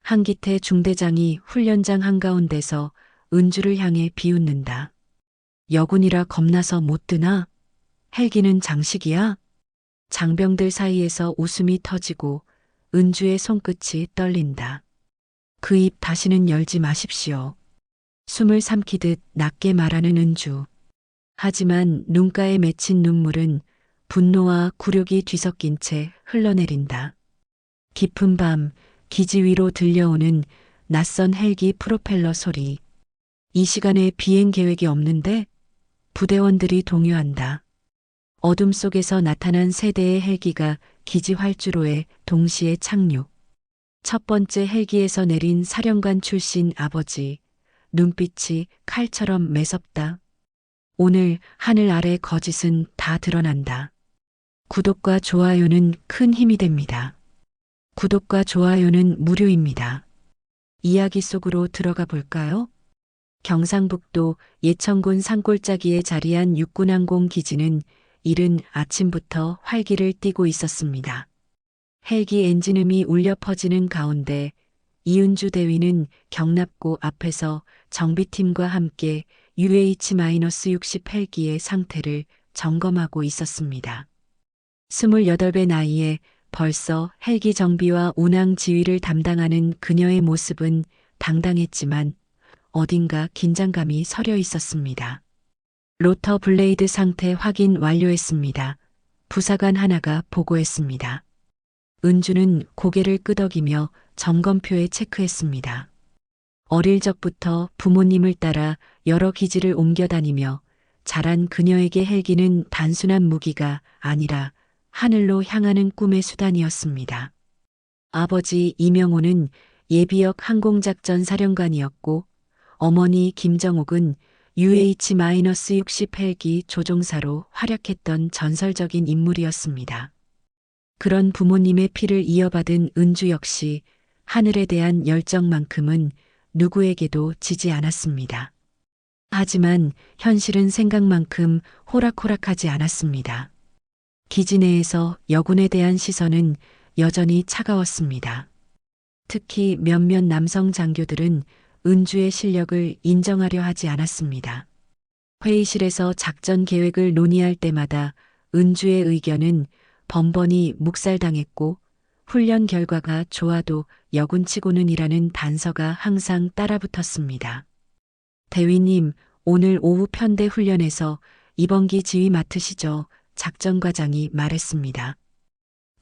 한기태 중대장이 훈련장 한가운데서 은주를 향해 비웃는다. 여군이라 겁나서 못 드나? 헬기는 장식이야? 장병들 사이에서 웃음이 터지고 은주의 손끝이 떨린다. 그 입 다시는 열지 마십시오. 숨을 삼키듯 낮게 말하는 은주. 하지만 눈가에 맺힌 눈물은 분노와 굴욕이 뒤섞인 채 흘러내린다. 깊은 밤 기지 위로 들려오는 낯선 헬기 프로펠러 소리. 이 시간에 비행 계획이 없는데? 부대원들이 동요한다. 어둠 속에서 나타난 세 대의 헬기가 기지 활주로에 동시에 착륙. 첫 번째 헬기에서 내린 사령관 출신 아버지. 눈빛이 칼처럼 매섭다. 오늘 하늘 아래 거짓은 다 드러난다. 구독과 좋아요는 큰 힘이 됩니다. 구독과 좋아요는 무료입니다. 이야기 속으로 들어가 볼까요? 경상북도 예천군 산골짜기에 자리한 육군항공 기지는 이른 아침부터 활기를 띠고 있었습니다. 헬기 엔진음이 울려 퍼지는 가운데 이은주 대위는 경납고 앞에서 정비팀과 함께 UH-60 헬기의 상태를 점검하고 있었습니다. 28배 나이에 벌써 헬기 정비와 운항 지휘를 담당하는 그녀의 모습은 당당했지만 어딘가 긴장감이 서려 있었습니다. 로터 블레이드 상태 확인 완료했습니다. 부사관 하나가 보고했습니다. 은주는 고개를 끄덕이며 점검표에 체크했습니다. 어릴 적부터 부모님을 따라 여러 기지를 옮겨 다니며 자란 그녀에게 헬기는 단순한 무기가 아니라 하늘로 향하는 꿈의 수단이었습니다. 아버지 이명호는 예비역 항공작전 사령관이었고 어머니 김정옥은 UH-60 헬기 조종사로 활약했던 전설적인 인물이었습니다. 그런 부모님의 피를 이어받은 은주 역시 하늘에 대한 열정만큼은 누구에게도 지지 않았습니다. 하지만 현실은 생각만큼 호락호락하지 않았습니다. 기지 내에서 여군에 대한 시선은 여전히 차가웠습니다. 특히 몇몇 남성 장교들은 은주의 실력을 인정하려 하지 않았습니다. 회의실에서 작전 계획을 논의할 때마다 은주의 의견은 번번이 묵살당했고 훈련 결과가 좋아도 여군치고는이라는 단서가 항상 따라붙었습니다. 대위님, 오늘 오후 편대 훈련에서 이번기 지휘 맡으시죠. 작전과장이 말했습니다.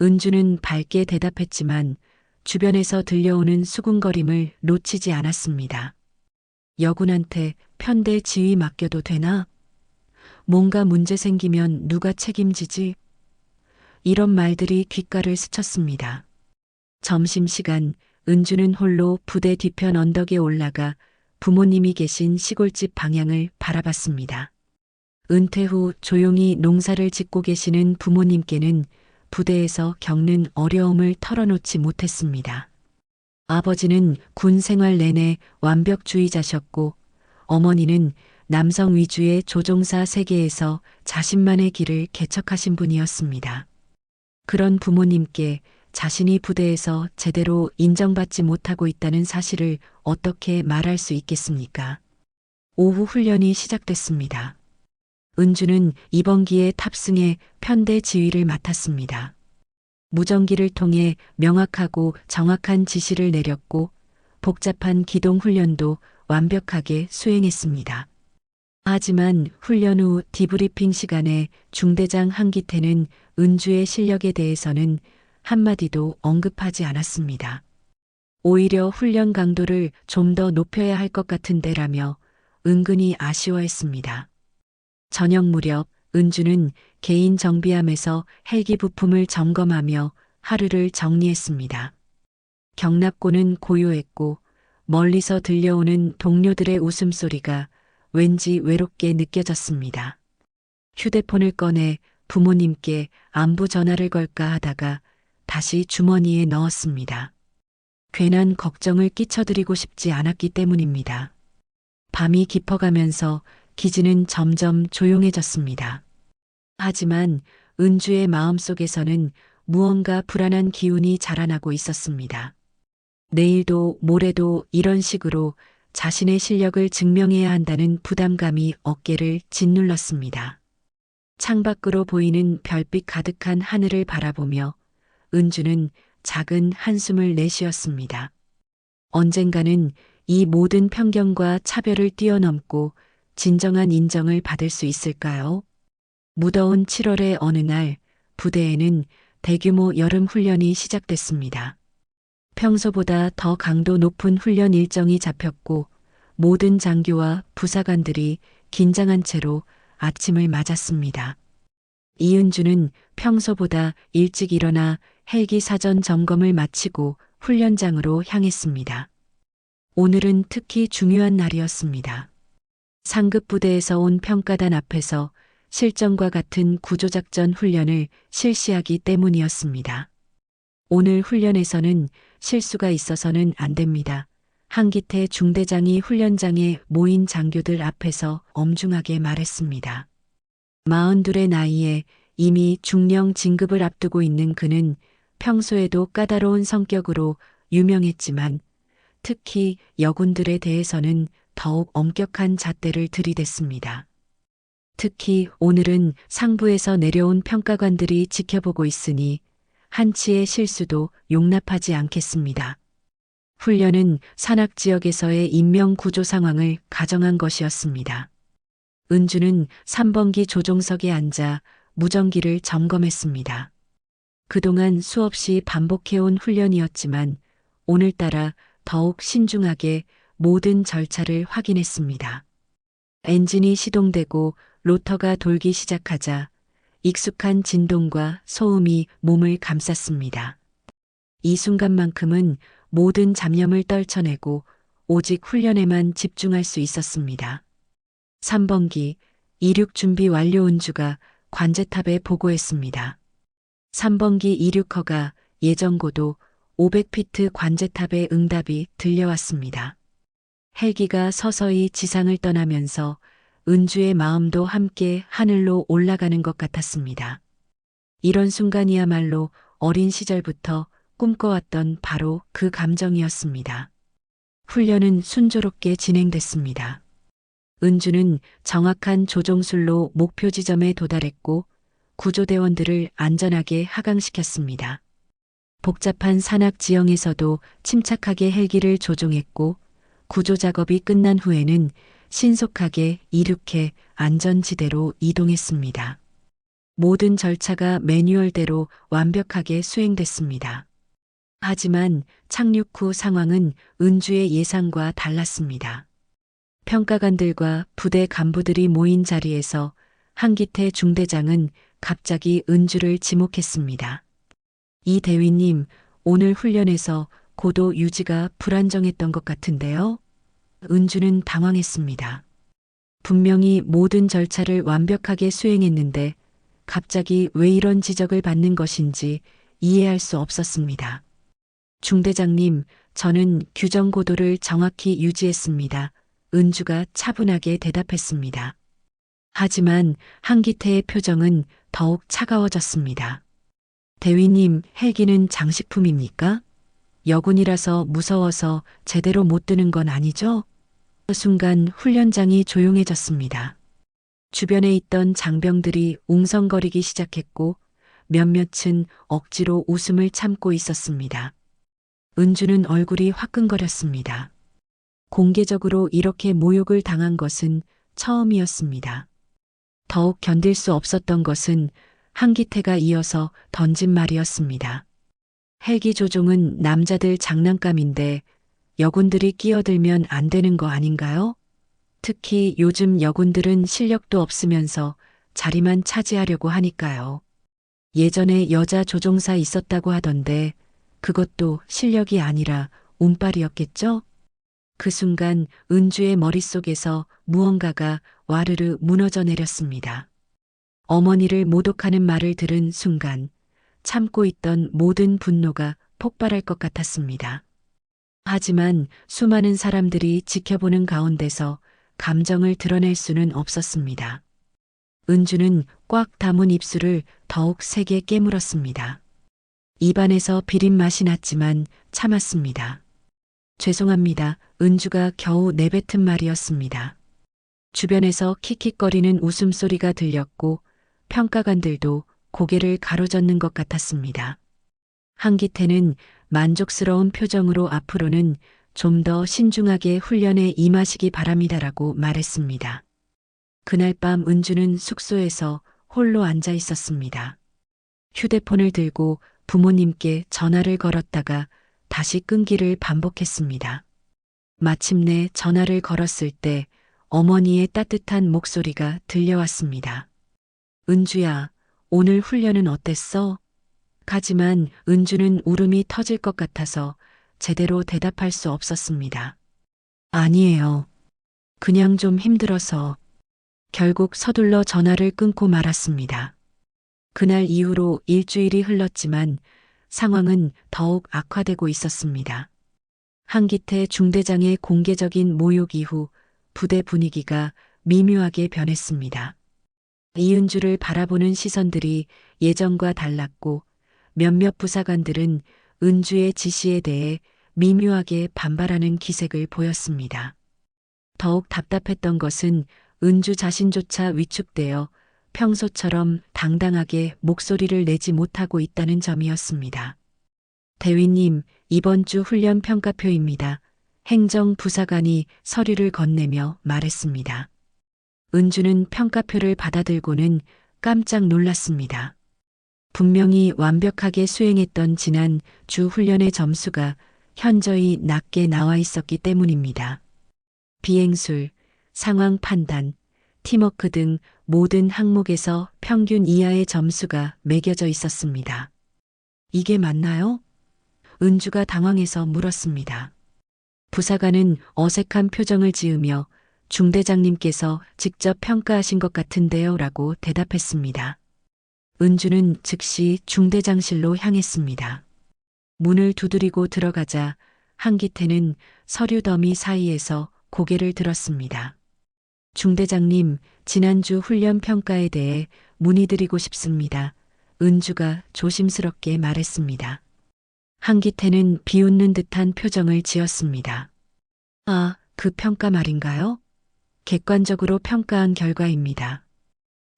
은주는 밝게 대답했지만 주변에서 들려오는 수군거림을 놓치지 않았습니다. 여군한테 편대 지휘 맡겨도 되나? 뭔가 문제 생기면 누가 책임지지? 이런 말들이 귓가를 스쳤습니다. 점심시간 은주는 홀로 부대 뒤편 언덕에 올라가 부모님이 계신 시골집 방향을 바라봤습니다. 은퇴 후 조용히 농사를 짓고 계시는 부모님께는 부대에서 겪는 어려움을 털어놓지 못했습니다. 아버지는 군 생활 내내 완벽주의자셨고 어머니는 남성 위주의 조종사 세계에서 자신만의 길을 개척하신 분이었습니다. 그런 부모님께 자신이 부대에서 제대로 인정받지 못하고 있다는 사실을 어떻게 말할 수 있겠습니까? 오후 훈련이 시작됐습니다. 은주는 이번기에 탑승해 편대 지휘를 맡았습니다. 무전기를 통해 명확하고 정확한 지시를 내렸고 복잡한 기동 훈련도 완벽하게 수행했습니다. 하지만 훈련 후 디브리핑 시간에 중대장 한기태는 은주의 실력에 대해서는 한마디도 언급하지 않았습니다. 오히려 훈련 강도를 좀 더 높여야 할 것 같은데라며 은근히 아쉬워했습니다. 저녁 무렵 은주는 개인 정비함에서 헬기 부품을 점검하며 하루를 정리했습니다. 경납고는 고요했고 멀리서 들려오는 동료들의 웃음소리가 왠지 외롭게 느껴졌습니다. 휴대폰을 꺼내 부모님께 안부 전화를 걸까 하다가 다시 주머니에 넣었습니다. 괜한 걱정을 끼쳐드리고 싶지 않았기 때문입니다. 밤이 깊어가면서 기지는 점점 조용해졌습니다. 하지만 은주의 마음속에서는 무언가 불안한 기운이 자라나고 있었습니다. 내일도 모레도 이런 식으로 자신의 실력을 증명해야 한다는 부담감이 어깨를 짓눌렀습니다. 창밖으로 보이는 별빛 가득한 하늘을 바라보며 은주는 작은 한숨을 내쉬었습니다. 언젠가는 이 모든 편견과 차별을 뛰어넘고 진정한 인정을 받을 수 있을까요? 무더운 7월의 어느 날 부대에는 대규모 여름 훈련이 시작됐습니다. 평소보다 더 강도 높은 훈련 일정이 잡혔고 모든 장교와 부사관들이 긴장한 채로 아침을 맞았습니다. 이은주는 평소보다 일찍 일어나 헬기 사전 점검을 마치고 훈련장으로 향했습니다. 오늘은 특히 중요한 날이었습니다. 상급 부대에서 온 평가단 앞에서 실전과 같은 구조작전 훈련을 실시하기 때문이었습니다. 오늘 훈련에서는 실수가 있어서는 안 됩니다. 한기태 중대장이 훈련장에 모인 장교들 앞에서 엄중하게 말했습니다. 42의 나이에 이미 중령 진급을 앞두고 있는 그는 평소에도 까다로운 성격으로 유명했지만 특히 여군들에 대해서는 더욱 엄격한 잣대를 들이댔습니다. 특히 오늘은 상부에서 내려온 평가관들이 지켜보고 있으니 한치의 실수도 용납하지 않겠습니다. 훈련은 산악 지역에서의 인명 구조 상황을 가정한 것이었습니다. 은주는 3번기 조종석에 앉아 무전기를 점검했습니다. 그동안 수없이 반복해온 훈련이었지만 오늘따라 더욱 신중하게 모든 절차를 확인했습니다. 엔진이 시동되고 로터가 돌기 시작하자 익숙한 진동과 소음이 몸을 감쌌습니다. 이 순간만큼은 모든 잡념을 떨쳐내고 오직 훈련에만 집중할 수 있었습니다. 3번기 이륙 준비 완료. 은주가 관제탑에 보고했습니다. 3번기 이륙허가 예정고도 500피트. 관제탑의 응답이 들려왔습니다. 헬기가 서서히 지상을 떠나면서 은주의 마음도 함께 하늘로 올라가는 것 같았습니다. 이런 순간이야말로 어린 시절부터 꿈꿔왔던 바로 그 감정이었습니다. 훈련은 순조롭게 진행됐습니다. 은주는 정확한 조종술로 목표 지점에 도달했고 구조대원들을 안전하게 하강시켰습니다. 복잡한 산악 지형에서도 침착하게 헬기를 조종했고 구조 작업이 끝난 후에는 신속하게 이륙해 안전지대로 이동했습니다. 모든 절차가 매뉴얼대로 완벽하게 수행됐습니다. 하지만 착륙 후 상황은 은주의 예상과 달랐습니다. 평가관들과 부대 간부들이 모인 자리에서 한기태 중대장은 갑자기 은주를 지목했습니다. 이 대위님, 오늘 훈련에서 고도 유지가 불안정했던 것 같은데요? 은주는 당황했습니다. 분명히 모든 절차를 완벽하게 수행했는데 갑자기 왜 이런 지적을 받는 것인지 이해할 수 없었습니다. 중대장님, 저는 규정 고도를 정확히 유지했습니다. 은주가 차분하게 대답했습니다. 하지만 한기태의 표정은 더욱 차가워졌습니다. 대위님, 헬기는 장식품입니까? 여군이라서 무서워서 제대로 못 드는 건 아니죠? 그 순간 훈련장이 조용해졌습니다. 주변에 있던 장병들이 웅성거리기 시작했고 몇몇은 억지로 웃음을 참고 있었습니다. 은주는 얼굴이 화끈거렸습니다. 공개적으로 이렇게 모욕을 당한 것은 처음이었습니다. 더욱 견딜 수 없었던 것은 한기태가 이어서 던진 말이었습니다. 헬기 조종은 남자들 장난감인데 여군들이 끼어들면 안 되는 거 아닌가요? 특히 요즘 여군들은 실력도 없으면서 자리만 차지하려고 하니까요. 예전에 여자 조종사 있었다고 하던데 그것도 실력이 아니라 운빨이었겠죠? 그 순간 은주의 머릿속에서 무언가가 와르르 무너져 내렸습니다. 어머니를 모독하는 말을 들은 순간 참고 있던 모든 분노가 폭발할 것 같았습니다. 하지만 수많은 사람들이 지켜보는 가운데서 감정을 드러낼 수는 없었습니다. 은주는 꽉 담은 입술을 더욱 세게 깨물었습니다. 입안에서 비린 맛이 났지만 참았습니다. 죄송합니다. 은주가 겨우 내뱉은 말이었습니다. 주변에서 킥킥거리는 웃음소리가 들렸고 평가관들도 고개를 가로젓는 것 같았습니다. 한기태는 만족스러운 표정으로 앞으로는 좀 더 신중하게 훈련에 임하시기 바랍니다라고 말했습니다. 그날 밤 은주는 숙소에서 홀로 앉아 있었습니다. 휴대폰을 들고 부모님께 전화를 걸었다가 다시 끊기를 반복했습니다. 마침내 전화를 걸었을 때 어머니의 따뜻한 목소리가 들려왔습니다. 은주야, 오늘 훈련은 어땠어? 하지만 은주는 울음이 터질 것 같아서 제대로 대답할 수 없었습니다. 아니에요. 그냥 좀 힘들어서. 결국 서둘러 전화를 끊고 말았습니다. 그날 이후로 일주일이 흘렀지만 상황은 더욱 악화되고 있었습니다. 한기태 중대장의 공개적인 모욕 이후 부대 분위기가 미묘하게 변했습니다. 이은주를 바라보는 시선들이 예전과 달랐고 몇몇 부사관들은 은주의 지시에 대해 미묘하게 반발하는 기색을 보였습니다. 더욱 답답했던 것은 은주 자신조차 위축되어 평소처럼 당당하게 목소리를 내지 못하고 있다는 점이었습니다. 대위님, 이번 주 훈련 평가표입니다. 행정부사관이 서류를 건네며 말했습니다. 은주는 평가표를 받아들고는 깜짝 놀랐습니다. 분명히 완벽하게 수행했던 지난 주 훈련의 점수가 현저히 낮게 나와 있었기 때문입니다. 비행술, 상황 판단, 팀워크 등 모든 항목에서 평균 이하의 점수가 매겨져 있었습니다. 이게 맞나요? 은주가 당황해서 물었습니다. 부사관은 어색한 표정을 지으며 중대장님께서 직접 평가하신 것 같은데요 라고 대답했습니다. 은주는 즉시 중대장실로 향했습니다. 문을 두드리고 들어가자 한기태는 서류 더미 사이에서 고개를 들었습니다. 중대장님, 지난주 훈련 평가에 대해 문의드리고 싶습니다. 은주가 조심스럽게 말했습니다. 한기태는 비웃는 듯한 표정을 지었습니다. 아, 그 평가 말인가요? 객관적으로 평가한 결과입니다.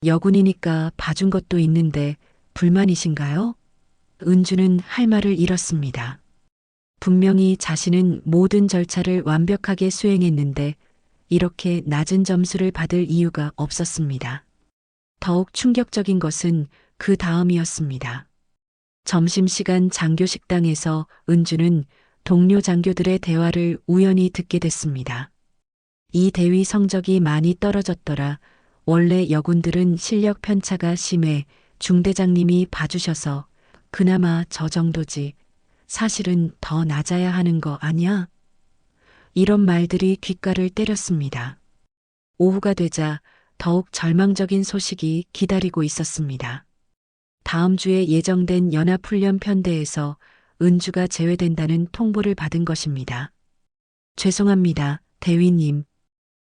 여군이니까 봐준 것도 있는데 불만이신가요? 은주는 할 말을 잃었습니다. 분명히 자신은 모든 절차를 완벽하게 수행했는데 이렇게 낮은 점수를 받을 이유가 없었습니다. 더욱 충격적인 것은 그 다음이었습니다. 점심시간 장교 식당에서 은주는 동료 장교들의 대화를 우연히 듣게 됐습니다. 이 대위 성적이 많이 떨어졌더라. 원래 여군들은 실력 편차가 심해 중대장님이 봐주셔서 그나마 저 정도지. 사실은 더 낮아야 하는 거 아니야? 이런 말들이 귓가를 때렸습니다. 오후가 되자 더욱 절망적인 소식이 기다리고 있었습니다. 다음 주에 예정된 연합훈련 편대에서 은주가 제외된다는 통보를 받은 것입니다. 죄송합니다, 대위님.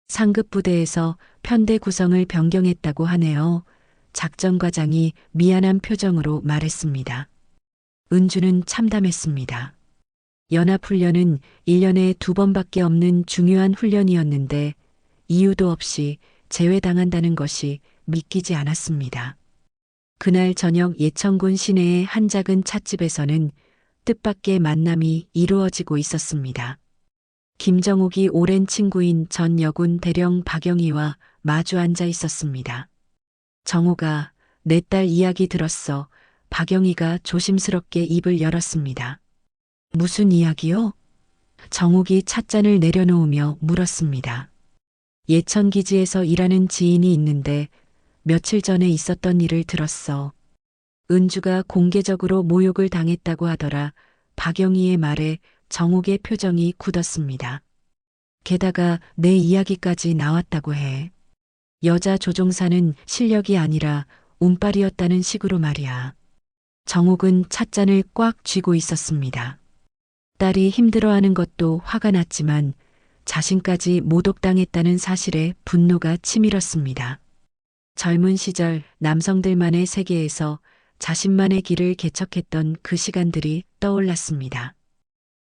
상급 부대에서 편대 구성을 변경했다고 하네요. 작전과장이 미안한 표정으로 말했습니다. 은주는 참담했습니다. 연합훈련은 1년에 2번밖에 없는 중요한 훈련이었는데 이유도 없이 제외당한다는 것이 믿기지 않았습니다. 그날 저녁 예천군 시내의 한 작은 찻집에서는 뜻밖의 만남이 이루어지고 있었습니다. 김정옥이 오랜 친구인 전 여군 대령 박영희와 마주 앉아 있었습니다. 정호가 내 딸 이야기 들었어. 박영희가 조심스럽게 입을 열었습니다. 무슨 이야기요? 정옥이 찻잔을 내려놓으며 물었습니다. 예천기지에서 일하는 지인이 있는데 며칠 전에 있었던 일을 들었어. 은주가 공개적으로 모욕을 당했다고 하더라. 박영희의 말에 정옥의 표정이 굳었습니다. 게다가 내 이야기까지 나왔다고 해. 여자 조종사는 실력이 아니라 운빨이었다는 식으로 말이야. 정옥은 찻잔을 꽉 쥐고 있었습니다. 딸이 힘들어하는 것도 화가 났지만 자신까지 모독당했다는 사실에 분노가 치밀었습니다. 젊은 시절 남성들만의 세계에서 자신만의 길을 개척했던 그 시간들이 떠올랐습니다.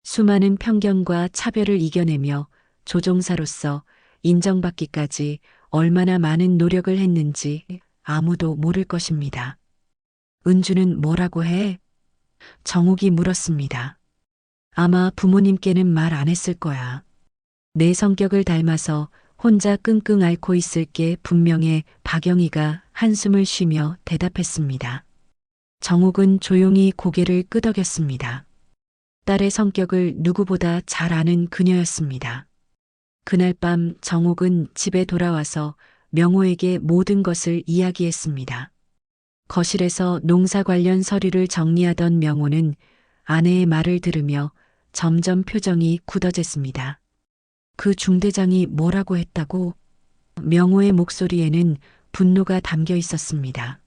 수많은 편견과 차별을 이겨내며 조종사로서 인정받기까지 얼마나 많은 노력을 했는지 아무도 모를 것입니다. 은주는 뭐라고 해? 정욱이 물었습니다. 아마 부모님께는 말 안 했을 거야. 내 성격을 닮아서 혼자 끙끙 앓고 있을 게 분명해. 박영희가 한숨을 쉬며 대답했습니다. 정욱은 조용히 고개를 끄덕였습니다. 딸의 성격을 누구보다 잘 아는 그녀였습니다. 그날 밤 정욱은 집에 돌아와서 명호에게 모든 것을 이야기했습니다. 거실에서 농사 관련 서류를 정리하던 명호는 아내의 말을 들으며 점점 표정이 굳어졌습니다. 그 중대장이 뭐라고 했다고? 명호의 목소리에는 분노가 담겨 있었습니다.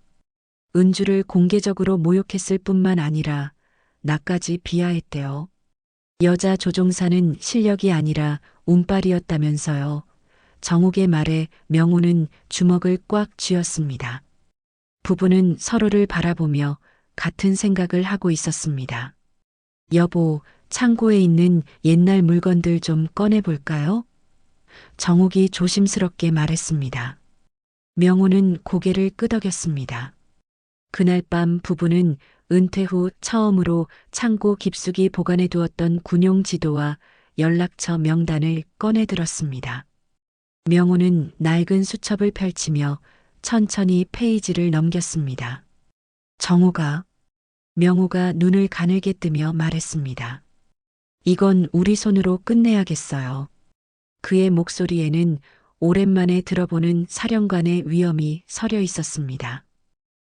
은주를 공개적으로 모욕했을 뿐만 아니라 나까지 비하했대요. 여자 조종사는 실력이 아니라 운빨이었다면서요. 정욱의 말에 명호는 주먹을 꽉 쥐었습니다. 부부는 서로를 바라보며 같은 생각을 하고 있었습니다. 여보, 창고에 있는 옛날 물건들 좀 꺼내볼까요? 정욱이 조심스럽게 말했습니다. 명호는 고개를 끄덕였습니다. 그날 밤 부부는 은퇴 후 처음으로 창고 깊숙이 보관해 두었던 군용 지도와 연락처 명단을 꺼내들었습니다. 명호는 낡은 수첩을 펼치며 천천히 페이지를 넘겼습니다. 정호가, 명호가 눈을 가늘게 뜨며 말했습니다. 이건 우리 손으로 끝내야겠어요. 그의 목소리에는 오랜만에 들어보는 사령관의 위엄이 서려 있었습니다.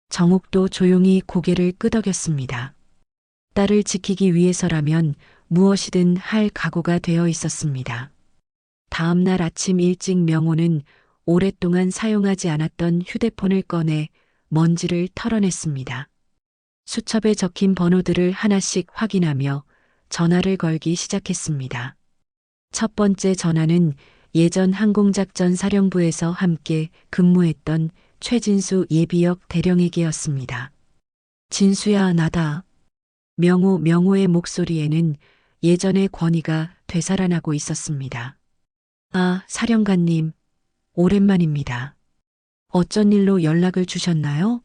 정욱도 조용히 고개를 끄덕였습니다. 딸을 지키기 위해서라면 무엇이든 할 각오가 되어 있었습니다. 다음 날 아침 일찍 명호는 오랫동안 사용하지 않았던 휴대폰을 꺼내 먼지를 털어냈습니다. 수첩에 적힌 번호들을 하나씩 확인하며 전화를 걸기 시작했습니다. 첫 번째 전화는 예전 항공작전 사령부에서 함께 근무했던 최진수 예비역 대령에게였습니다. 진수야, 나다. 명호의 목소리에는 예전의 권위가 되살아나고 있었습니다. 아, 사령관님, 오랜만입니다. 어쩐 일로 연락을 주셨나요?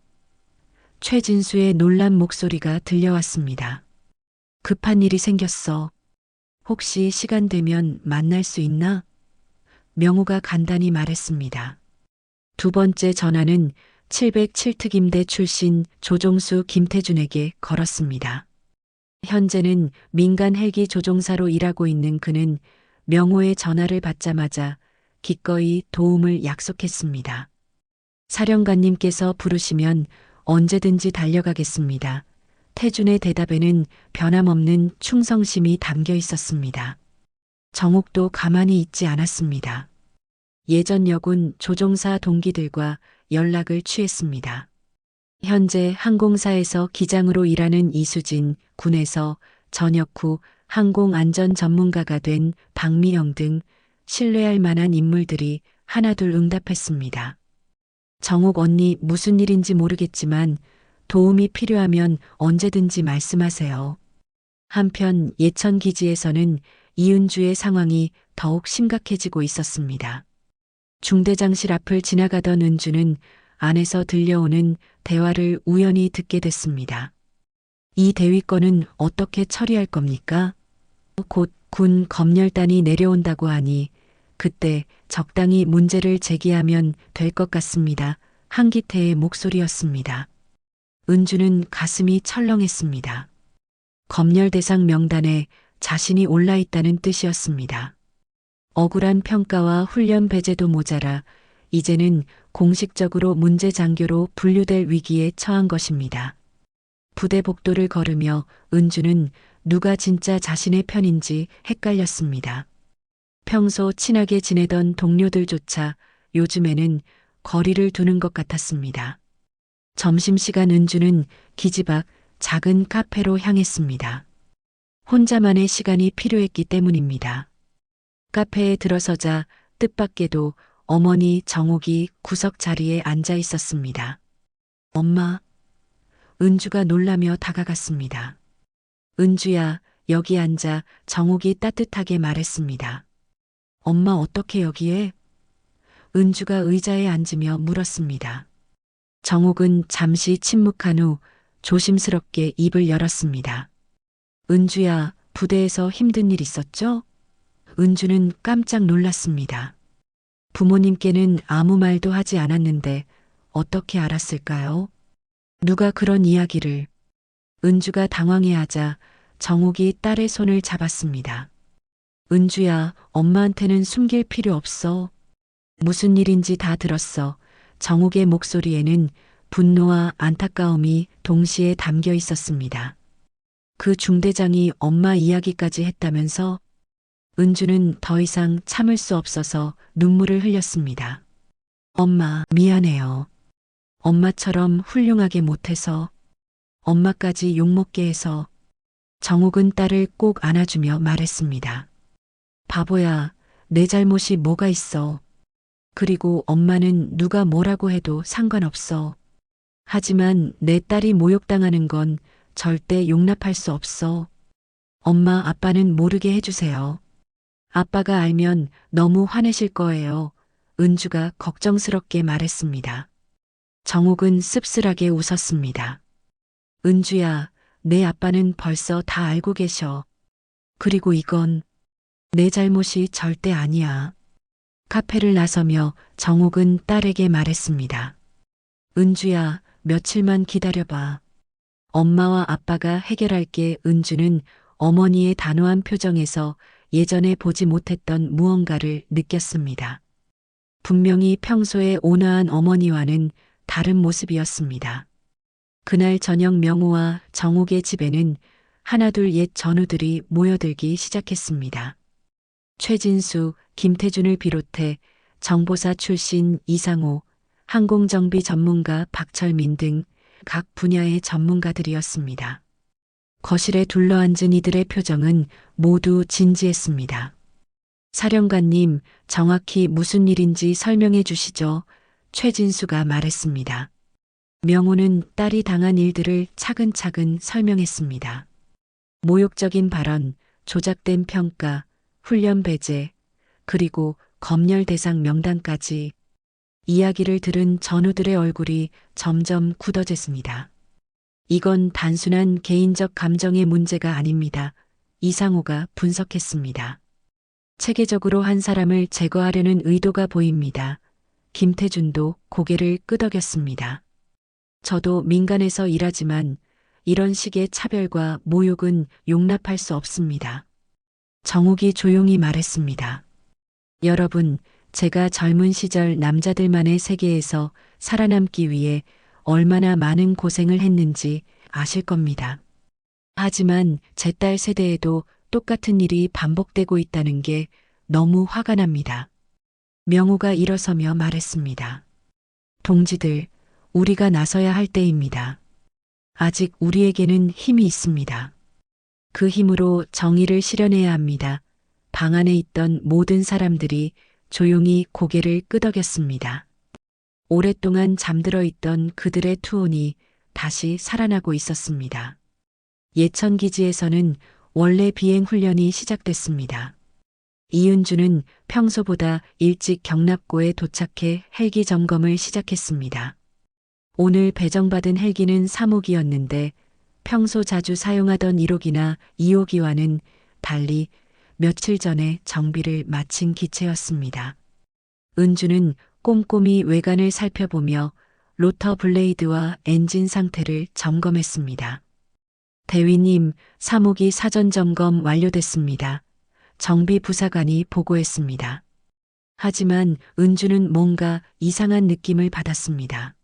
최진수의 놀란 목소리가 들려왔습니다. 급한 일이 생겼어. 혹시 시간 되면 만날 수 있나? 명호가 간단히 말했습니다. 두 번째 전화는 707특임대 출신 조종수 김태준에게 걸었습니다. 현재는 민간 헬기 조종사로 일하고 있는 그는 명호의 전화를 받자마자 기꺼이 도움을 약속했습니다. 사령관님께서 부르시면 언제든지 달려가겠습니다. 태준의 대답에는 변함없는 충성심이 담겨 있었습니다. 정욱도 가만히 있지 않았습니다. 예전 여군 조종사 동기들과 연락을 취했습니다. 현재 항공사에서 기장으로 일하는 이수진, 군에서 전역 후 항공안전 전문가가 된 박미영 등 신뢰할 만한 인물들이 하나둘 응답했습니다. 정욱 언니, 무슨 일인지 모르겠지만 도움이 필요하면 언제든지 말씀하세요. 한편 예천 기지에서는 이은주의 상황이 더욱 심각해지고 있었습니다. 중대장실 앞을 지나가던 은주는 안에서 들려오는 대화를 우연히 듣게 됐습니다. 이 대위권은 어떻게 처리할 겁니까? 곧 군 검열단이 내려온다고 하니 그때 적당히 문제를 제기하면 될 것 같습니다. 한기태의 목소리였습니다. 은주는 가슴이 철렁했습니다. 검열 대상 명단에 자신이 올라 있다는 뜻이었습니다. 억울한 평가와 훈련 배제도 모자라 이제는 공식적으로 문제 장교로 분류될 위기에 처한 것입니다. 부대 복도를 걸으며 은주는 누가 진짜 자신의 편인지 헷갈렸습니다. 평소 친하게 지내던 동료들조차 요즘에는 거리를 두는 것 같았습니다. 점심시간 은주는 기지 밖 작은 카페로 향했습니다. 혼자만의 시간이 필요했기 때문입니다. 카페에 들어서자 뜻밖에도 어머니 정옥이 구석 자리에 앉아 있었습니다. 엄마. 은주가 놀라며 다가갔습니다. 은주야, 여기 앉아 정욱이 따뜻하게 말했습니다. 엄마 어떻게 여기에? 은주가 의자에 앉으며 물었습니다. 정욱은 잠시 침묵한 후 조심스럽게 입을 열었습니다. 은주야, 부대에서 힘든 일 있었죠? 은주는 깜짝 놀랐습니다. 부모님께는 아무 말도 하지 않았는데 어떻게 알았을까요? 누가 그런 이야기를? 은주가 당황해하자 정욱이 딸의 손을 잡았습니다. 은주야, 엄마한테는 숨길 필요 없어. 무슨 일인지 다 들었어. 정욱의 목소리에는 분노와 안타까움이 동시에 담겨 있었습니다. 그 중대장이 엄마 이야기까지 했다면서? 은주는 더 이상 참을 수 없어서 눈물을 흘렸습니다. 엄마, 미안해요. 엄마처럼 훌륭하게 못해서, 엄마까지 욕먹게 해서. 정욱은 딸을 꼭 안아주며 말했습니다. 바보야, 내 잘못이 뭐가 있어. 그리고 엄마는 누가 뭐라고 해도 상관없어. 하지만 내 딸이 모욕당하는 건 절대 용납할 수 없어. 엄마, 아빠는 모르게 해주세요. 아빠가 알면 너무 화내실 거예요. 은주가 걱정스럽게 말했습니다. 정욱은 씁쓸하게 웃었습니다. 은주야, 내 아빠는 벌써 다 알고 계셔. 그리고 이건 내 잘못이 절대 아니야. 카페를 나서며 정욱은 딸에게 말했습니다. 은주야, 며칠만 기다려봐. 엄마와 아빠가 해결할게. 은주는 어머니의 단호한 표정에서 예전에 보지 못했던 무언가를 느꼈습니다. 분명히 평소에 온화한 어머니와는 다른 모습이었습니다. 그날 저녁 명호와 정욱의 집에는 하나둘 옛 전우들이 모여들기 시작했습니다. 최진수, 김태준을 비롯해 정보사 출신 이상호, 항공정비 전문가 박철민 등 각 분야의 전문가들이었습니다. 거실에 둘러앉은 이들의 표정은 모두 진지했습니다. 사령관님, 정확히 무슨 일인지 설명해 주시죠. 최진수가 말했습니다. 명호는 딸이 당한 일들을 차근차근 설명했습니다. 모욕적인 발언, 조작된 평가, 훈련 배제, 그리고 검열 대상 명단까지 이야기를 들은 전우들의 얼굴이 점점 굳어졌습니다. 이건 단순한 개인적 감정의 문제가 아닙니다. 이상호가 분석했습니다. 체계적으로 한 사람을 제거하려는 의도가 보입니다. 김태준도 고개를 끄덕였습니다. 저도 민간에서 일하지만 이런 식의 차별과 모욕은 용납할 수 없습니다. 정욱이 조용히 말했습니다. 여러분, 제가 젊은 시절 남자들만의 세계에서 살아남기 위해 얼마나 많은 고생을 했는지 아실 겁니다. 하지만 제 딸 세대에도 똑같은 일이 반복되고 있다는 게 너무 화가 납니다. 명호가 일어서며 말했습니다. 동지들, 우리가 나서야 할 때입니다. 아직 우리에게는 힘이 있습니다. 그 힘으로 정의를 실현해야 합니다. 방 안에 있던 모든 사람들이 조용히 고개를 끄덕였습니다. 오랫동안 잠들어 있던 그들의 투혼이 다시 살아나고 있었습니다. 예천 기지에서는 원래 비행 훈련이 시작됐습니다. 이은주는 평소보다 일찍 경납고에 도착해 헬기 점검을 시작했습니다. 오늘 배정받은 헬기는 3호기였는데 평소 자주 사용하던 1호기나 2호기와는 달리 며칠 전에 정비를 마친 기체였습니다. 은주는 꼼꼼히 외관을 살펴보며 로터 블레이드와 엔진 상태를 점검했습니다. 대위님, 3호기 사전 점검 완료됐습니다. 정비 부사관이 보고했습니다. 하지만 은주는 뭔가 이상한 느낌을 받았습니다.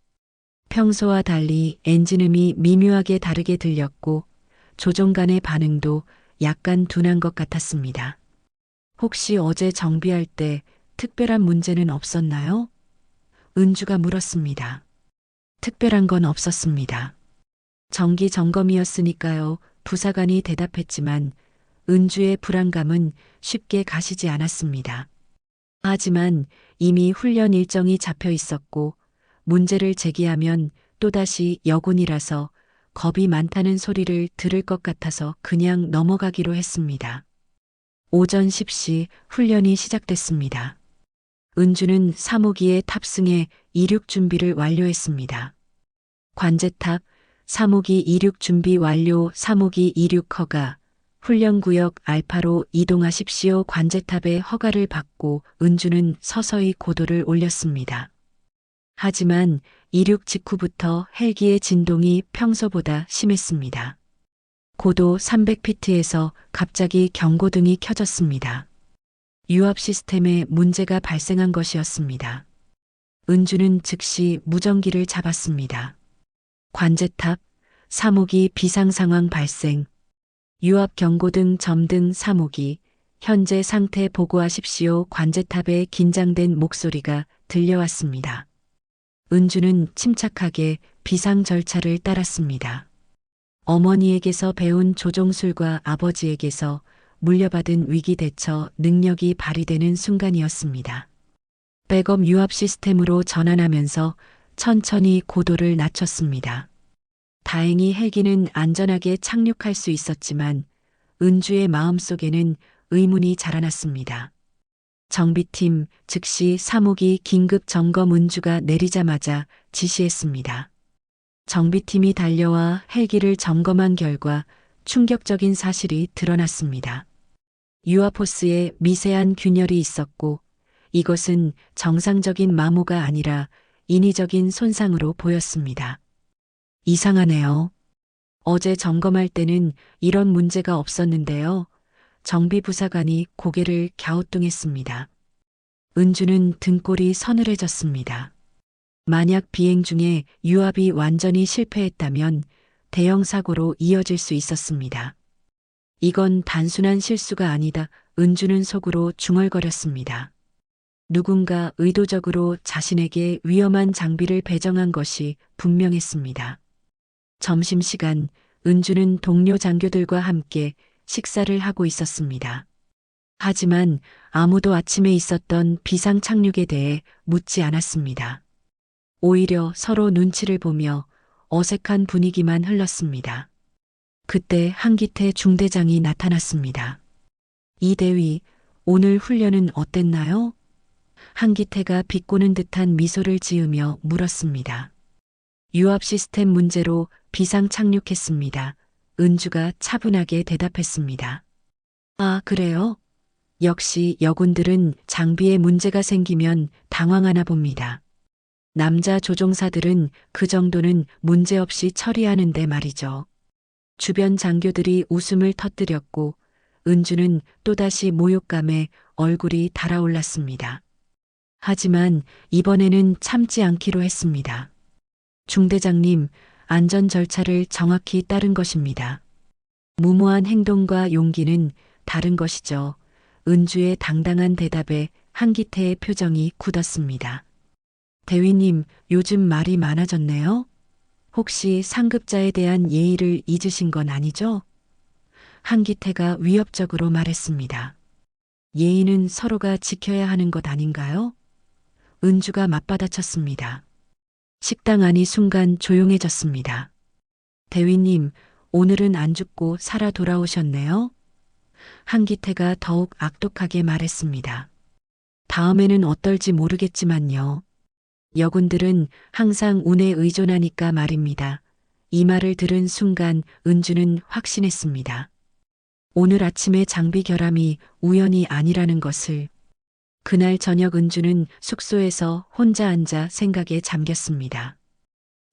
평소와 달리 엔진음이 미묘하게 다르게 들렸고 조종관의 반응도 약간 둔한 것 같았습니다. 혹시 어제 정비할 때 특별한 문제는 없었나요? 은주가 물었습니다. 특별한 건 없었습니다. 정기 점검이었으니까요. 부사관이 대답했지만 은주의 불안감은 쉽게 가시지 않았습니다. 하지만 이미 훈련 일정이 잡혀 있었고 문제를 제기하면 또다시 여군이라서 겁이 많다는 소리를 들을 것 같아서 그냥 넘어가기로 했습니다. 오전 10시 훈련이 시작됐습니다. 은주는 사모기에 탑승해 이륙 준비를 완료했습니다. 관제탑, 사모기 이륙 준비 완료. 사모기 이륙 허가. 훈련구역 알파로 이동하십시오. 관제탑의 허가를 받고 은주는 서서히 고도를 올렸습니다. 하지만 이륙 직후부터 헬기의 진동이 평소보다 심했습니다. 고도 300피트에서 갑자기 경고등이 켜졌습니다. 유압 시스템에 문제가 발생한 것이었습니다. 은주는 즉시 무전기를 잡았습니다. 관제탑, 사모기 비상 상황 발생. 유압 경고등 점등. 사모기, 현재 상태 보고하십시오. 관제탑의 긴장된 목소리가 들려왔습니다. 은주는 침착하게 비상 절차를 따랐습니다. 어머니에게서 배운 조종술과 아버지에게서 물려받은 위기 대처 능력이 발휘되는 순간이었습니다. 백업 유압 시스템으로 전환하면서 천천히 고도를 낮췄습니다. 다행히 헬기는 안전하게 착륙할 수 있었지만 은주의 마음속에는 의문이 자라났습니다. 정비팀 즉시 사모기 긴급 점검. 은주가 내리자마자 지시했습니다. 정비팀이 달려와 헬기를 점검한 결과 충격적인 사실이 드러났습니다. 유압호스에 미세한 균열이 있었고 이것은 정상적인 마모가 아니라 인위적인 손상으로 보였습니다. 이상하네요. 어제 점검할 때는 이런 문제가 없었는데요. 정비부사관이 고개를 갸우뚱했습니다. 은주는 등골이 서늘해졌습니다. 만약 비행 중에 유압이 완전히 실패했다면 대형 사고로 이어질 수 있었습니다. 이건 단순한 실수가 아니다. 은주는 속으로 중얼거렸습니다. 누군가 의도적으로 자신에게 위험한 장비를 배정한 것이 분명했습니다. 점심시간, 은주는 동료 장교들과 함께 식사를 하고 있었습니다. 하지만 아무도 아침에 있었던 비상 착륙에 대해 묻지 않았습니다. 오히려 서로 눈치를 보며 어색한 분위기만 흘렀습니다. 그때 한기태 중대장이 나타났습니다. 이 대위, 오늘 훈련은 어땠나요? 한기태가 비꼬는 듯한 미소를 지으며 물었습니다. 유압 시스템 문제로 비상 착륙했습니다. 은주가 차분하게 대답했습니다. 아, 그래요? 역시 여군들은 장비에 문제가 생기면 당황하나 봅니다. 남자 조종사들은 그 정도는 문제없이 처리하는데 말이죠. 주변 장교들이 웃음을 터뜨렸고 은주는 또다시 모욕감에 얼굴이 달아올랐습니다. 하지만 이번에는 참지 않기로 했습니다. 중대장님, 안전 절차를 정확히 따른 것입니다. 무모한 행동과 용기는 다른 것이죠. 은주의 당당한 대답에 한기태의 표정이 굳었습니다. 대위님, 요즘 말이 많아졌네요. 혹시 상급자에 대한 예의를 잊으신 건 아니죠? 한기태가 위협적으로 말했습니다. 예의는 서로가 지켜야 하는 것 아닌가요? 은주가 맞받아쳤습니다. 식당 안이 순간 조용해졌습니다. 대위님, 오늘은 안 죽고 살아 돌아오셨네요. 한기태가 더욱 악독하게 말했습니다. 다음에는 어떨지 모르겠지만요. 여군들은 항상 운에 의존하니까 말입니다. 이 말을 들은 순간 은주는 확신했습니다. 오늘 아침의 장비 결함이 우연이 아니라는 것을. 그날 저녁 은주는 숙소에서 혼자 앉아 생각에 잠겼습니다.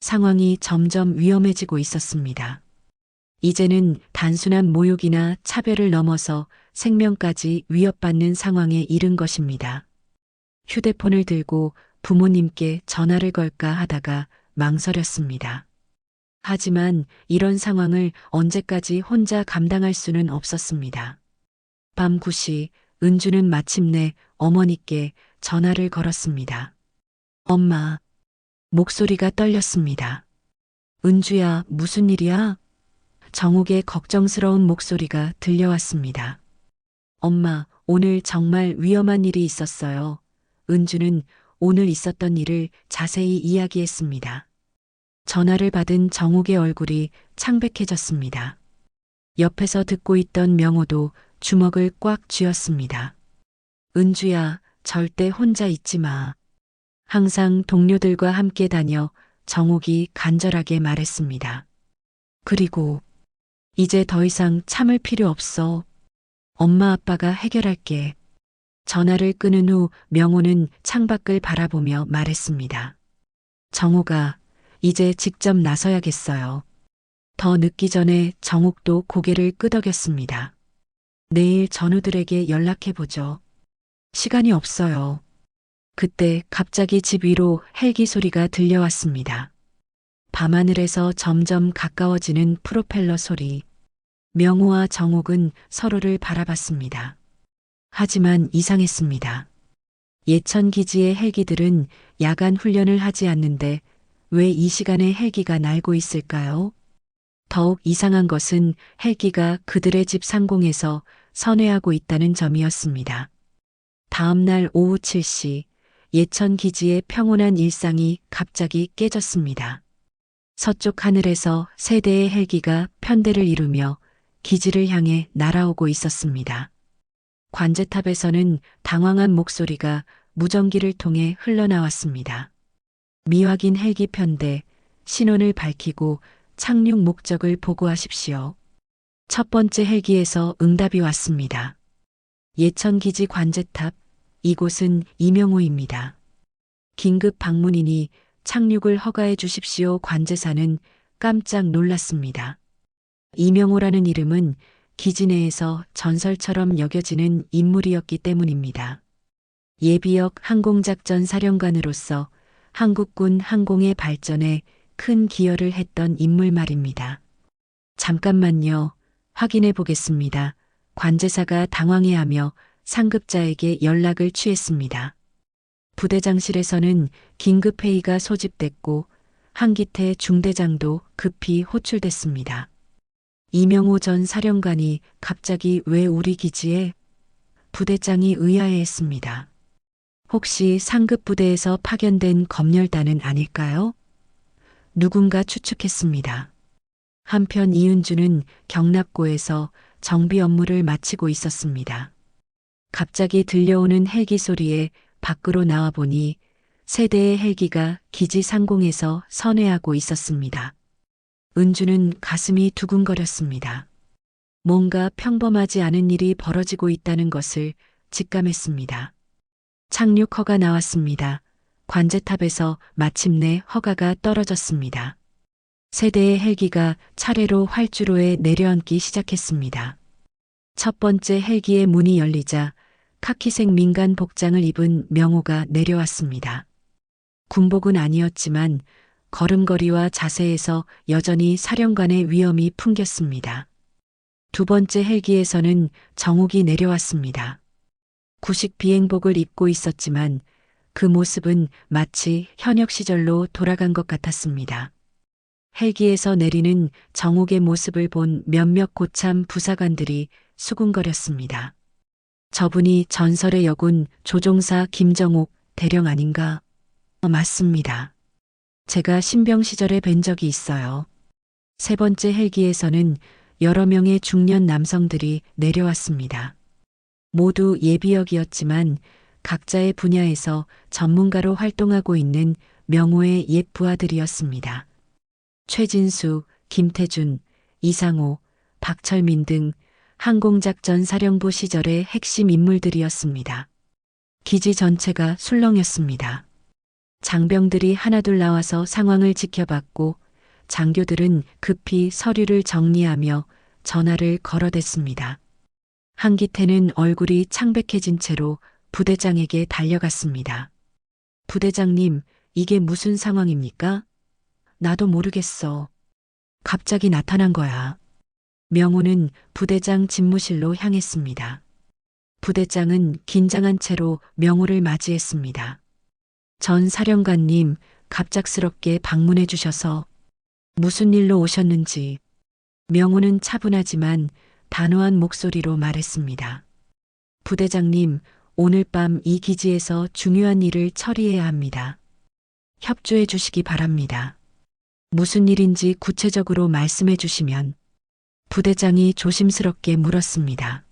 상황이 점점 위험해지고 있었습니다. 이제는 단순한 모욕이나 차별을 넘어서 생명까지 위협받는 상황에 이른 것입니다. 휴대폰을 들고 부모님께 전화를 걸까 하다가 망설였습니다. 하지만 이런 상황을 언제까지 혼자 감당할 수는 없었습니다. 밤 9시 은주는 마침내 어머니께 전화를 걸었습니다. 엄마, 목소리가 떨렸습니다. 은주야, 무슨 일이야? 정욱의 걱정스러운 목소리가 들려왔습니다. 엄마, 오늘 정말 위험한 일이 있었어요. 은주는 오늘 있었던 일을 자세히 이야기했습니다. 전화를 받은 정욱의 얼굴이 창백해졌습니다. 옆에서 듣고 있던 명호도 주먹을 꽉 쥐었습니다. 은주야, 절대 혼자 있지 마. 항상 동료들과 함께 다녀. 정옥이 간절하게 말했습니다. 그리고 이제 더 이상 참을 필요 없어. 엄마 아빠가 해결할게. 전화를 끊은 후 명호는 창밖을 바라보며 말했습니다. 정호가 이제 직접 나서야겠어요. 더 늦기 전에 정옥도 고개를 끄덕였습니다. 내일 전우들에게 연락해보죠. 시간이 없어요. 그때 갑자기 집 위로 헬기 소리가 들려왔습니다. 밤하늘에서 점점 가까워지는 프로펠러 소리. 명호와 정옥은 서로를 바라봤습니다. 하지만 이상했습니다. 예천 기지의 헬기들은 야간 훈련을 하지 않는데 왜 이 시간에 헬기가 날고 있을까요? 더욱 이상한 것은 헬기가 그들의 집 상공에서 선회하고 있다는 점이었습니다. 다음 날 오후 7시 예천 기지의 평온한 일상이 갑자기 깨졌습니다. 서쪽 하늘에서 세 대의 헬기가 편대를 이루며 기지를 향해 날아오고 있었습니다. 관제탑에서는 당황한 목소리가 무전기를 통해 흘러나왔습니다. 미확인 헬기 편대, 신원을 밝히고 착륙 목적을 보고하십시오. 첫 번째 헬기에서 응답이 왔습니다. 예천기지 관제탑, 이곳은 이명호입니다. 긴급 방문이니 착륙을 허가해 주십시오. 관제사는 깜짝 놀랐습니다. 이명호라는 이름은 기지 내에서 전설처럼 여겨지는 인물이었기 때문입니다. 예비역 항공작전 사령관으로서 한국군 항공의 발전에 큰 기여를 했던 인물 말입니다. 잠깐만요. 확인해 보겠습니다. 관제사가 당황해하며 상급자에게 연락을 취했습니다. 부대장실에서는 긴급회의가 소집됐고 한기태 중대장도 급히 호출됐습니다. 이명호 전 사령관이 갑자기 왜 우리 기지에? 부대장이 의아해했습니다. 혹시 상급 부대에서 파견된 검열단은 아닐까요? 누군가 추측했습니다. 한편 이은주는 경납고에서 정비 업무를 마치고 있었습니다. 갑자기 들려오는 헬기 소리에 밖으로 나와 보니 세 대의 헬기가 기지 상공에서 선회하고 있었습니다. 은주는 가슴이 두근거렸습니다. 뭔가 평범하지 않은 일이 벌어지고 있다는 것을 직감했습니다. 착륙 허가 나왔습니다. 관제탑에서 마침내 허가가 떨어졌습니다. 세 대의 헬기가 차례로 활주로에 내려앉기 시작했습니다. 첫 번째 헬기의 문이 열리자 카키색 민간 복장을 입은 명호가 내려왔습니다. 군복은 아니었지만 걸음걸이와 자세에서 여전히 사령관의 위엄이 풍겼습니다. 두 번째 헬기에서는 정옥이 내려왔습니다. 구식 비행복을 입고 있었지만 그 모습은 마치 현역 시절로 돌아간 것 같았습니다. 헬기에서 내리는 정옥의 모습을 본 몇몇 고참 부사관들이 수군거렸습니다. 저분이 전설의 여군 조종사 김정옥 대령 아닌가? 맞습니다. 제가 신병 시절에 뵌 적이 있어요. 세 번째 헬기에서는 여러 명의 중년 남성들이 내려왔습니다. 모두 예비역이었지만 각자의 분야에서 전문가로 활동하고 있는 명호의 옛 부하들이었습니다. 최진수, 김태준, 이상호, 박철민 등 항공작전 사령부 시절의 핵심 인물들이었습니다. 기지 전체가 술렁였습니다. 장병들이 하나둘 나와서 상황을 지켜봤고 장교들은 급히 서류를 정리하며 전화를 걸어댔습니다. 한기태는 얼굴이 창백해진 채로 부대장에게 달려갔습니다. 부대장님, 이게 무슨 상황입니까? 나도 모르겠어. 갑자기 나타난 거야. 명호는 부대장 집무실로 향했습니다. 부대장은 긴장한 채로 명호를 맞이했습니다. 전 사령관님, 갑작스럽게 방문해 주셔서 무슨 일로 오셨는지. 명호는 차분하지만 단호한 목소리로 말했습니다. 부대장님, 오늘 밤 이 기지에서 중요한 일을 처리해야 합니다. 협조해 주시기 바랍니다. 무슨 일인지 구체적으로 말씀해 주시면 부대장이 조심스럽게 물었습니다.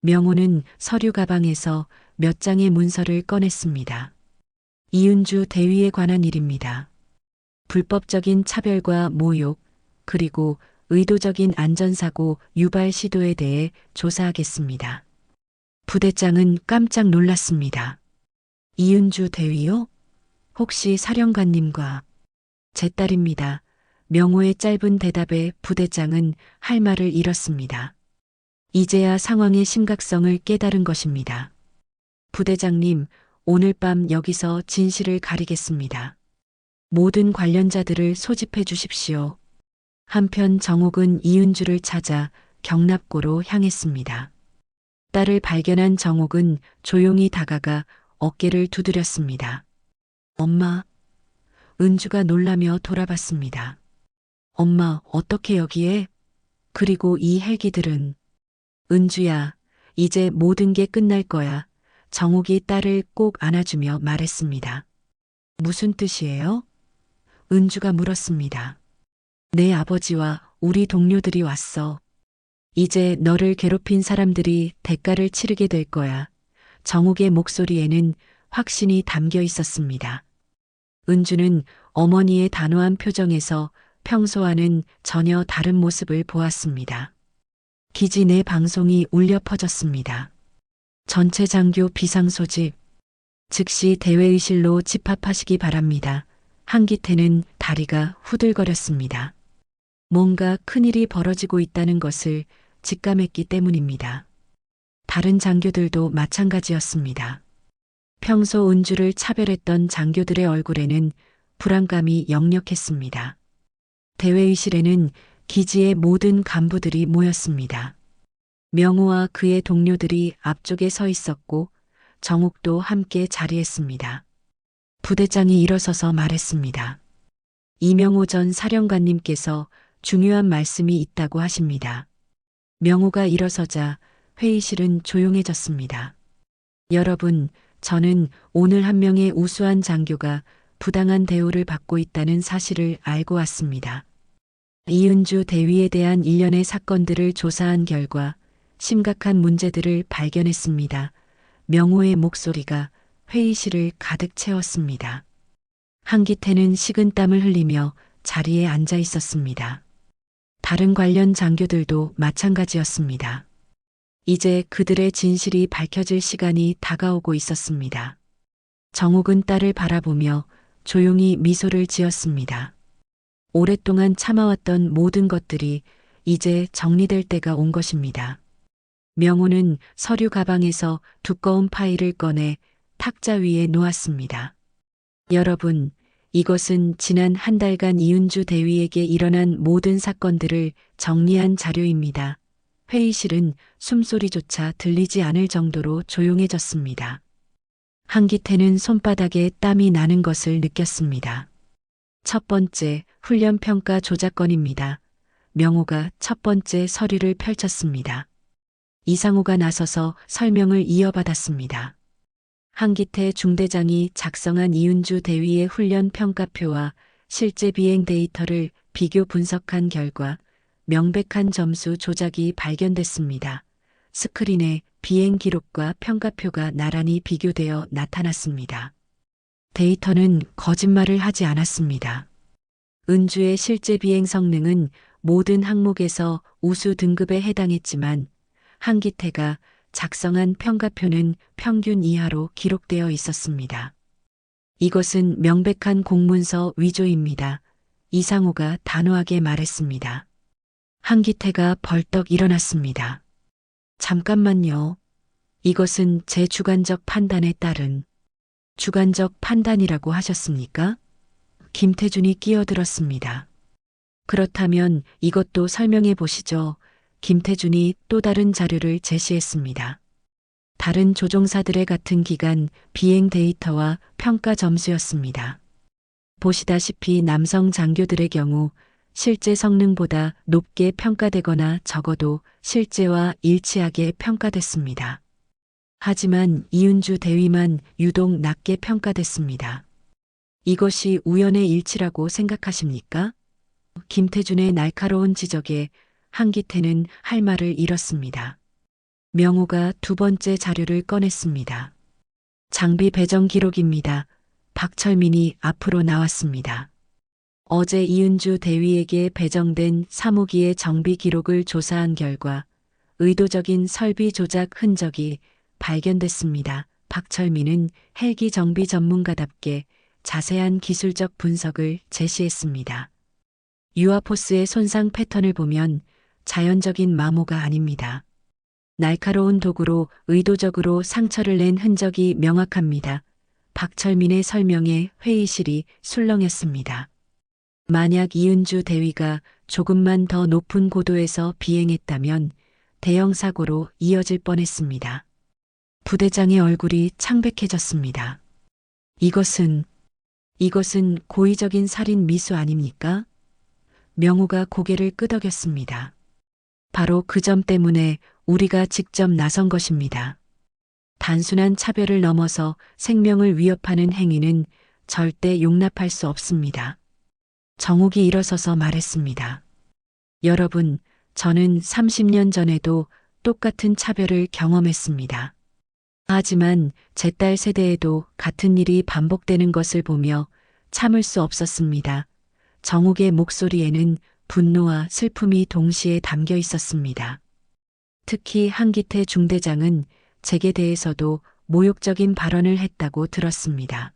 명호는 서류 가방에서 몇 장의 문서를 꺼냈습니다. 이은주 대위에 관한 일입니다. 불법적인 차별과 모욕, 그리고 의도적인 안전사고 유발 시도에 대해 조사하겠습니다. 부대장은 깜짝 놀랐습니다. 이은주 대위요? 혹시 사령관님과 제 딸입니다. 명호의 짧은 대답에 부대장은 할 말을 잃었습니다. 이제야 상황의 심각성을 깨달은 것입니다. 부대장님, 오늘 밤 여기서 진실을 가리겠습니다. 모든 관련자들을 소집해 주십시오. 한편 정옥은 이은주를 찾아 경납고로 향했습니다. 딸을 발견한 정옥은 조용히 다가가 어깨를 두드렸습니다. 엄마. 은주가 놀라며 돌아봤습니다. 엄마, 어떻게 여기에? 그리고 이 헬기들은? 은주야, 이제 모든 게 끝날 거야. 정옥이 딸을 꼭 안아주며 말했습니다. 무슨 뜻이에요? 은주가 물었습니다. 내 아버지와 우리 동료들이 왔어. 이제 너를 괴롭힌 사람들이 대가를 치르게 될 거야. 정옥의 목소리에는 확신이 담겨 있었습니다. 은주는 어머니의 단호한 표정에서 평소와는 전혀 다른 모습을 보았습니다. 기지 내 방송이 울려 퍼졌습니다. 전체 장교 비상소집. 즉시 대회의실로 집합하시기 바랍니다. 한기태는 다리가 후들거렸습니다. 뭔가 큰일이 벌어지고 있다는 것을 직감했기 때문입니다. 다른 장교들도 마찬가지였습니다. 평소 은주를 차별했던 장교들의 얼굴에는 불안감이 역력했습니다. 대회의실에는 기지의 모든 간부들이 모였습니다. 명호와 그의 동료들이 앞쪽에 서 있었고 정옥도 함께 자리했습니다. 부대장이 일어서서 말했습니다. 이명호 전 사령관님께서 중요한 말씀이 있다고 하십니다. 명호가 일어서자 회의실은 조용해졌습니다. 여러분, 저는 오늘 한 명의 우수한 장교가 부당한 대우를 받고 있다는 사실을 알고 왔습니다. 이은주 대위에 대한 일련의 사건들을 조사한 결과 심각한 문제들을 발견했습니다. 명호의 목소리가 회의실을 가득 채웠습니다. 한기태는 식은땀을 흘리며 자리에 앉아 있었습니다. 다른 관련 장교들도 마찬가지였습니다. 이제 그들의 진실이 밝혀질 시간이 다가오고 있었습니다. 정옥은 딸을 바라보며 조용히 미소를 지었습니다. 오랫동안 참아왔던 모든 것들이 이제 정리될 때가 온 것입니다. 명호는 서류 가방에서 두꺼운 파일을 꺼내 탁자 위에 놓았습니다. 여러분, 이것은 지난 한 달간 이은주 대위에게 일어난 모든 사건들을 정리한 자료입니다. 회의실은 숨소리조차 들리지 않을 정도로 조용해졌습니다. 한기태는 손바닥에 땀이 나는 것을 느꼈습니다. 첫 번째, 훈련평가 조작건입니다. 명호가 첫 번째 서류를 펼쳤습니다. 이상호가 나서서 설명을 이어받았습니다. 한기태 중대장이 작성한 이은주 대위의 훈련 평가표와 실제 비행 데이터를 비교 분석한 결과 명백한 점수 조작이 발견됐습니다. 스크린에 비행 기록과 평가표가 나란히 비교되어 나타났습니다. 데이터는 거짓말을 하지 않았습니다. 은주의 실제 비행 성능은 모든 항목에서 우수 등급에 해당했지만 한기태가 작성한 평가표는 평균 이하로 기록되어 있었습니다. 이것은 명백한 공문서 위조입니다. 이상호가 단호하게 말했습니다. 한기태가 벌떡 일어났습니다. 잠깐만요. 이것은 제 주관적 판단에 따른 주관적 판단이라고 하셨습니까? 김태준이 끼어들었습니다. 그렇다면 이것도 설명해 보시죠. 김태준이 또 다른 자료를 제시했습니다. 다른 조종사들의 같은 기간 비행 데이터와 평가 점수였습니다. 보시다시피 남성 장교들의 경우 실제 성능보다 높게 평가되거나 적어도 실제와 일치하게 평가됐습니다. 하지만 이은주 대위만 유독 낮게 평가됐습니다. 이것이 우연의 일치라고 생각하십니까? 김태준의 날카로운 지적에 한기태는 할 말을 잃었습니다. 명호가 두 번째 자료를 꺼냈습니다. 장비 배정 기록입니다. 박철민이 앞으로 나왔습니다. 어제 이은주 대위에게 배정된 사무기의 정비 기록을 조사한 결과 의도적인 설비 조작 흔적이 발견됐습니다. 박철민은 헬기 정비 전문가답게 자세한 기술적 분석을 제시했습니다. 유아포스의 손상 패턴을 보면 자연적인 마모가 아닙니다. 날카로운 도구로 의도적으로 상처를 낸 흔적이 명확합니다. 박철민의 설명에 회의실이 술렁였습니다. 만약 이은주 대위가 조금만 더 높은 고도에서 비행했다면 대형 사고로 이어질 뻔했습니다. 부대장의 얼굴이 창백해졌습니다. 이것은 고의적인 살인 미수 아닙니까? 명호가 고개를 끄덕였습니다. 바로 그 점 때문에 우리가 직접 나선 것입니다. 단순한 차별을 넘어서 생명을 위협하는 행위는 절대 용납할 수 없습니다. 정욱이 일어서서 말했습니다. 여러분, 저는 30년 전에도 똑같은 차별을 경험했습니다. 하지만 제 딸 세대에도 같은 일이 반복되는 것을 보며 참을 수 없었습니다. 정욱의 목소리에는 분노와 슬픔이 동시에 담겨 있었습니다. 특히 한기태 중대장은 제게 대해서도 모욕적인 발언을 했다고 들었습니다.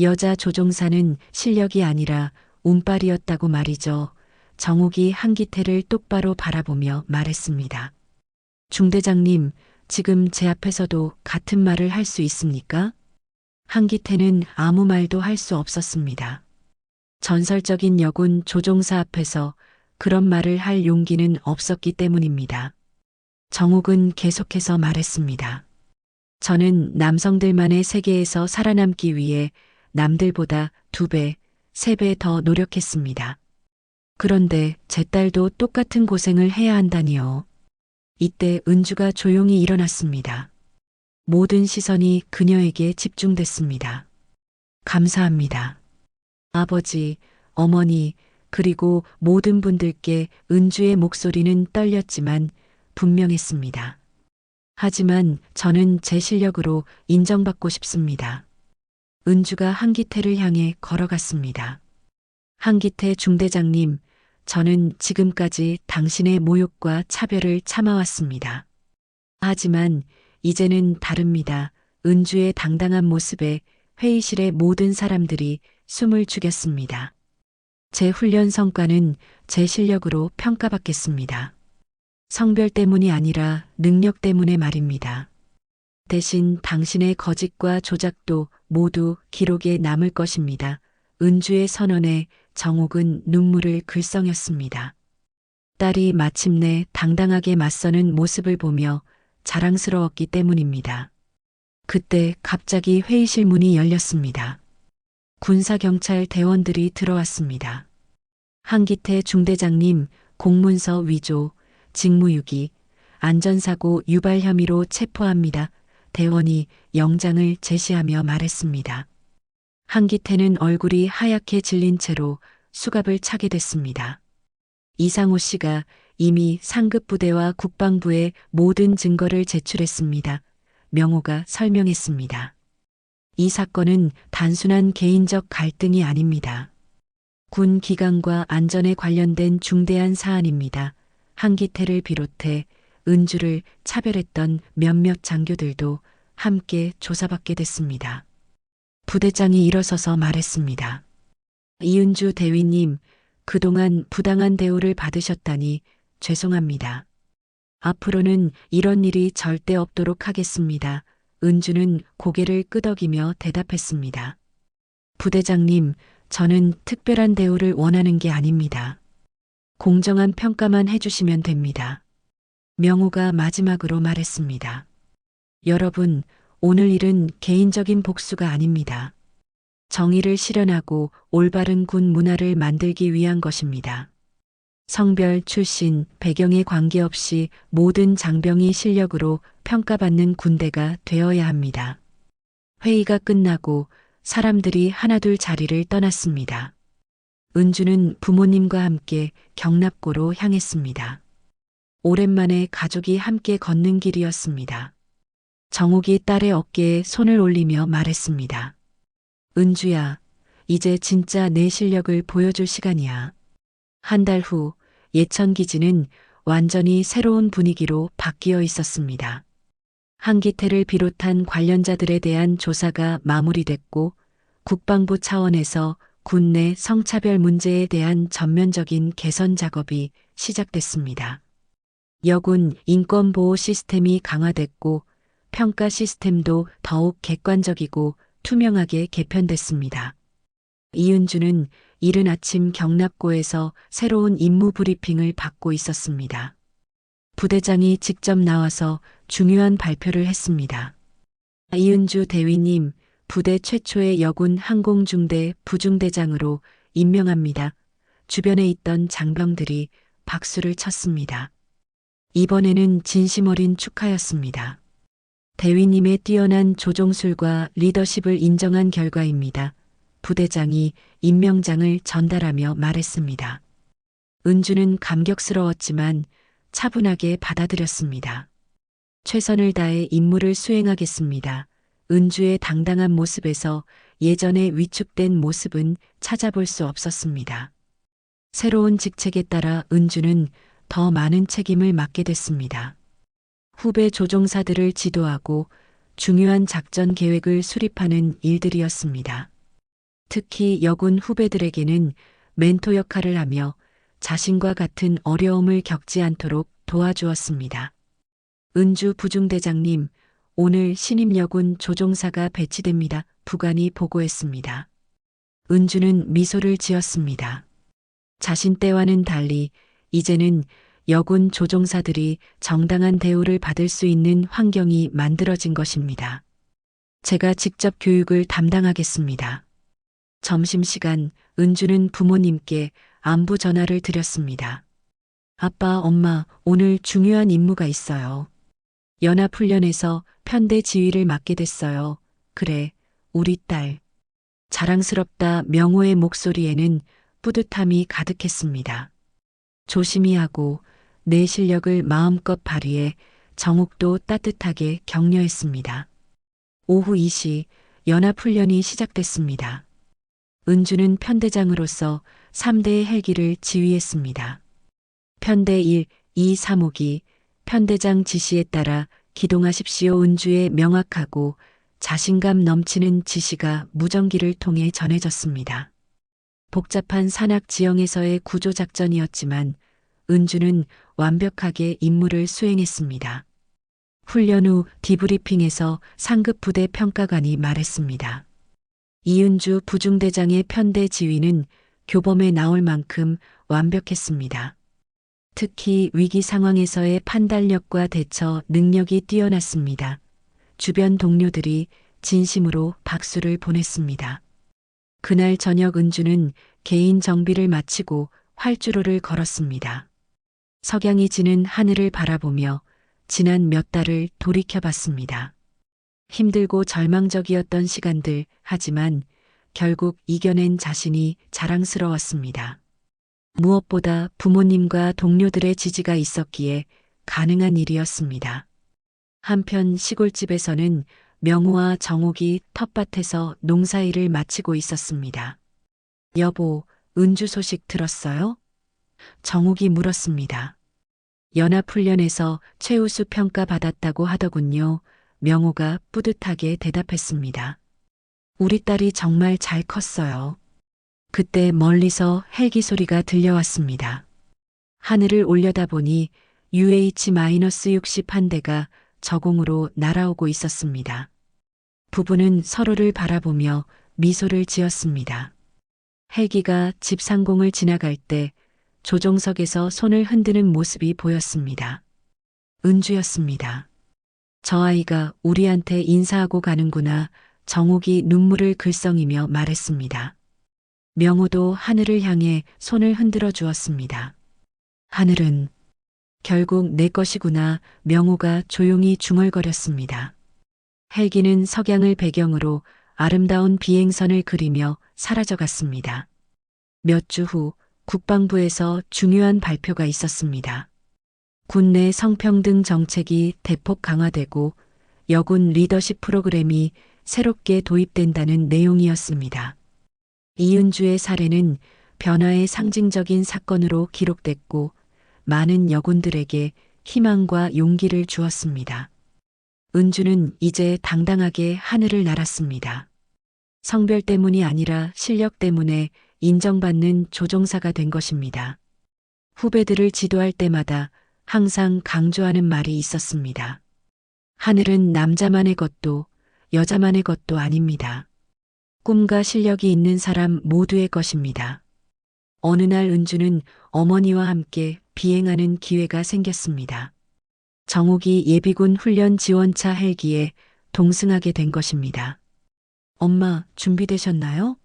여자 조종사는 실력이 아니라 운빨이었다고 말이죠. 정욱이 한기태를 똑바로 바라보며 말했습니다. 중대장님, 지금 제 앞에서도 같은 말을 할 수 있습니까? 한기태는 아무 말도 할 수 없었습니다. 전설적인 여군 조종사 앞에서 그런 말을 할 용기는 없었기 때문입니다. 정욱은 계속해서 말했습니다. 저는 남성들만의 세계에서 살아남기 위해 남들보다 2배, 3배 더 노력했습니다. 그런데 제 딸도 똑같은 고생을 해야 한다니요. 이때 은주가 조용히 일어났습니다. 모든 시선이 그녀에게 집중됐습니다. 감사합니다. 아버지, 어머니, 그리고 모든 분들께 은주의 목소리는 떨렸지만 분명했습니다. 하지만 저는 제 실력으로 인정받고 싶습니다. 은주가 한기태를 향해 걸어갔습니다. 한기태 중대장님, 저는 지금까지 당신의 모욕과 차별을 참아왔습니다. 하지만 이제는 다릅니다. 은주의 당당한 모습에 회의실의 모든 사람들이 숨을 죽였습니다. 제 훈련 성과는 제 실력으로 평가받겠습니다. 성별 때문이 아니라 능력 때문에 말입니다. 대신 당신의 거짓과 조작도 모두 기록에 남을 것입니다. 은주의 선언에 정욱은 눈물을 글썽였습니다. 딸이 마침내 당당하게 맞서는 모습을 보며 자랑스러웠기 때문입니다. 그때 갑자기 회의실 문이 열렸습니다. 군사경찰 대원들이 들어왔습니다. 한기태 중대장님, 공문서 위조, 직무유기, 안전사고 유발 혐의로 체포합니다. 대원이 영장을 제시하며 말했습니다. 한기태는 얼굴이 하얗게 질린 채로 수갑을 차게 됐습니다. 이상호 씨가 이미 상급 부대와 국방부에 모든 증거를 제출했습니다. 명호가 설명했습니다. 이 사건은 단순한 개인적 갈등이 아닙니다. 군 기강과 안전에 관련된 중대한 사안입니다. 한기태를 비롯해 은주를 차별했던 몇몇 장교들도 함께 조사받게 됐습니다. 부대장이 일어서서 말했습니다. 이은주 대위님, 그동안 부당한 대우를 받으셨다니 죄송합니다. 앞으로는 이런 일이 절대 없도록 하겠습니다. 은주는 고개를 끄덕이며 대답했습니다. 부대장님, 저는 특별한 대우를 원하는 게 아닙니다. 공정한 평가만 해주시면 됩니다. 명호가 마지막으로 말했습니다. 여러분, 오늘 일은 개인적인 복수가 아닙니다. 정의를 실현하고 올바른 군 문화를 만들기 위한 것입니다. 성별, 출신, 배경에 관계없이 모든 장병이 실력으로 평가받는 군대가 되어야 합니다. 회의가 끝나고 사람들이 하나둘 자리를 떠났습니다. 은주는 부모님과 함께 경납고로 향했습니다. 오랜만에 가족이 함께 걷는 길이었습니다. 정욱이 딸의 어깨에 손을 올리며 말했습니다. 은주야, 이제 진짜 내 실력을 보여줄 시간이야. 한 달 후 예천기지는 완전히 새로운 분위기로 바뀌어 있었습니다. 한기태를 비롯한 관련자들에 대한 조사가 마무리됐고 국방부 차원에서 군내 성차별 문제에 대한 전면적인 개선 작업이 시작됐습니다. 여군 인권보호 시스템이 강화됐고 평가 시스템도 더욱 객관적이고 투명하게 개편됐습니다. 이은주는 이른 아침 경납고에서 새로운 임무 브리핑을 받고 있었습니다. 부대장이 직접 나와서 중요한 발표를 했습니다. 이은주 대위님, 부대 최초의 여군 항공중대 부중대장으로 임명합니다. 주변에 있던 장병들이 박수를 쳤습니다. 이번에는 진심 어린 축하였습니다. 대위님의 뛰어난 조종술과 리더십을 인정한 결과입니다. 부대장이 임명장을 전달하며 말했습니다. 은주는 감격스러웠지만 차분하게 받아들였습니다. 최선을 다해 임무를 수행하겠습니다. 은주의 당당한 모습에서 예전에 위축된 모습은 찾아볼 수 없었습니다. 새로운 직책에 따라 은주는 더 많은 책임을 맡게 됐습니다. 후배 조종사들을 지도하고 중요한 작전 계획을 수립하는 일들이었습니다. 특히 여군 후배들에게는 멘토 역할을 하며 자신과 같은 어려움을 겪지 않도록 도와주었습니다. 은주 부중대장님, 오늘 신임 여군 조종사가 배치됩니다. 부관이 보고했습니다. 은주는 미소를 지었습니다. 자신 때와는 달리 이제는 여군 조종사들이 정당한 대우를 받을 수 있는 환경이 만들어진 것입니다. 제가 직접 교육을 담당하겠습니다. 점심시간 은주는 부모님께 안부 전화를 드렸습니다. 아빠, 엄마, 오늘 중요한 임무가 있어요. 연합훈련에서 편대 지휘를 맡게 됐어요. 그래, 우리 딸. 자랑스럽다. 명호의 목소리에는 뿌듯함이 가득했습니다. 조심히 하고 내 실력을 마음껏 발휘해 정욱도 따뜻하게 격려했습니다. 오후 2시 연합훈련이 시작됐습니다. 은주는 편대장으로서 3대의 헬기를 지휘했습니다. 편대 1, 2, 3호기 편대장 지시에 따라 기동하십시오. 은주의 명확하고 자신감 넘치는 지시가 무전기를 통해 전해졌습니다. 복잡한 산악 지형에서의 구조작전이었지만 은주는 완벽하게 임무를 수행했습니다. 훈련 후 디브리핑에서 상급 부대 평가관이 말했습니다. 이은주 부중대장의 편대 지휘는 교범에 나올 만큼 완벽했습니다. 특히 위기 상황에서의 판단력과 대처 능력이 뛰어났습니다. 주변 동료들이 진심으로 박수를 보냈습니다. 그날 저녁 은주는 개인 정비를 마치고 활주로를 걸었습니다. 석양이 지는 하늘을 바라보며 지난 몇 달을 돌이켜봤습니다. 힘들고 절망적이었던 시간들, 하지만 결국 이겨낸 자신이 자랑스러웠습니다. 무엇보다 부모님과 동료들의 지지가 있었기에 가능한 일이었습니다. 한편 시골집에서는 명호와 정옥이 텃밭에서 농사일을 마치고 있었습니다. 여보, 은주 소식 들었어요? 정옥이 물었습니다. 연합훈련에서 최우수 평가 받았다고 하더군요. 명호가 뿌듯하게 대답했습니다. 우리 딸이 정말 잘 컸어요. 그때 멀리서 헬기 소리가 들려왔습니다. 하늘을 올려다보니 UH-60 한 대가 저공으로 날아오고 있었습니다. 부부는 서로를 바라보며 미소를 지었습니다. 헬기가 집 상공을 지나갈 때 조종석에서 손을 흔드는 모습이 보였습니다. 은주였습니다. 저 아이가 우리한테 인사하고 가는구나. 정옥이 눈물을 글썽이며 말했습니다. 명호도 하늘을 향해 손을 흔들어 주었습니다. 하늘은 결국 내 것이구나. 명호가 조용히 중얼거렸습니다. 헬기는 석양을 배경으로 아름다운 비행선을 그리며 사라져갔습니다. 몇 주 후 국방부에서 중요한 발표가 있었습니다. 군내 성평등 정책이 대폭 강화되고 여군 리더십 프로그램이 새롭게 도입된다는 내용이었습니다. 이은주의 사례는 변화의 상징적인 사건으로 기록됐고 많은 여군들에게 희망과 용기를 주었습니다. 은주는 이제 당당하게 하늘을 날았습니다. 성별 때문이 아니라 실력 때문에 인정받는 조종사가 된 것입니다. 후배들을 지도할 때마다 항상 강조하는 말이 있었습니다. 하늘은 남자만의 것도 여자만의 것도 아닙니다. 꿈과 실력이 있는 사람 모두의 것입니다. 어느 날 은주는 어머니와 함께 비행하는 기회가 생겼습니다. 정옥이 예비군 훈련 지원차 헬기에 동승하게 된 것입니다. 엄마, 준비되셨나요?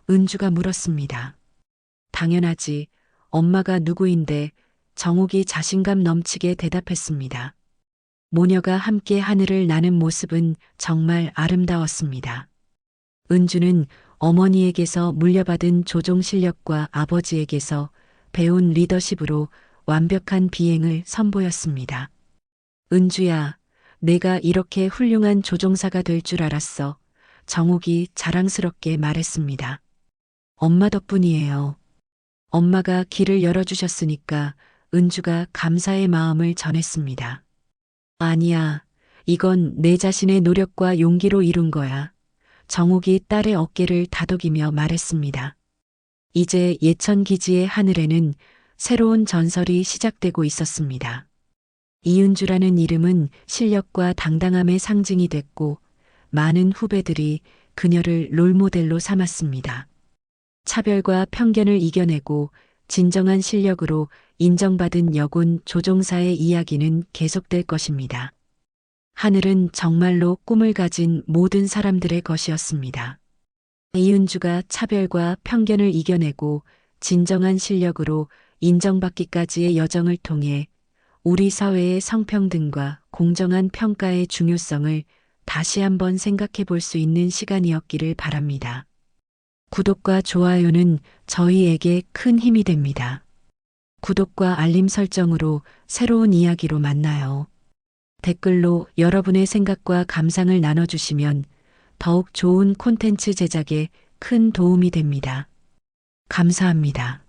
은주가 물었습니다. 당연하지. 엄마가 누구인데 정옥이 자신감 넘치게 대답했습니다. 모녀가 함께 하늘을 나는 모습은 정말 아름다웠습니다. 은주는 어머니에게서 물려받은 조종 실력과 아버지에게서 배운 리더십으로 완벽한 비행을 선보였습니다. 은주야, 내가 이렇게 훌륭한 조종사가 될 줄 알았어. 정옥이 자랑스럽게 말했습니다. 엄마 덕분이에요. 엄마가 길을 열어주셨으니까 은주가 감사의 마음을 전했습니다. 아니야, 이건 내 자신의 노력과 용기로 이룬 거야. 정옥이 딸의 어깨를 다독이며 말했습니다. 이제 예천 기지의 하늘에는 새로운 전설이 시작되고 있었습니다. 이은주라는 이름은 실력과 당당함의 상징이 됐고 많은 후배들이 그녀를 롤모델로 삼았습니다. 차별과 편견을 이겨내고 진정한 실력으로 인정받은 여군 조종사의 이야기는 계속될 것입니다. 하늘은 정말로 꿈을 가진 모든 사람들의 것이었습니다. 이은주가 차별과 편견을 이겨내고 진정한 실력으로 인정받기까지의 여정을 통해 우리 사회의 성평등과 공정한 평가의 중요성을 다시 한번 생각해 볼 수 있는 시간이었기를 바랍니다. 구독과 좋아요는 저희에게 큰 힘이 됩니다. 구독과 알림 설정으로 새로운 이야기로 만나요. 댓글로 여러분의 생각과 감상을 나눠주시면 더욱 좋은 콘텐츠 제작에 큰 도움이 됩니다. 감사합니다.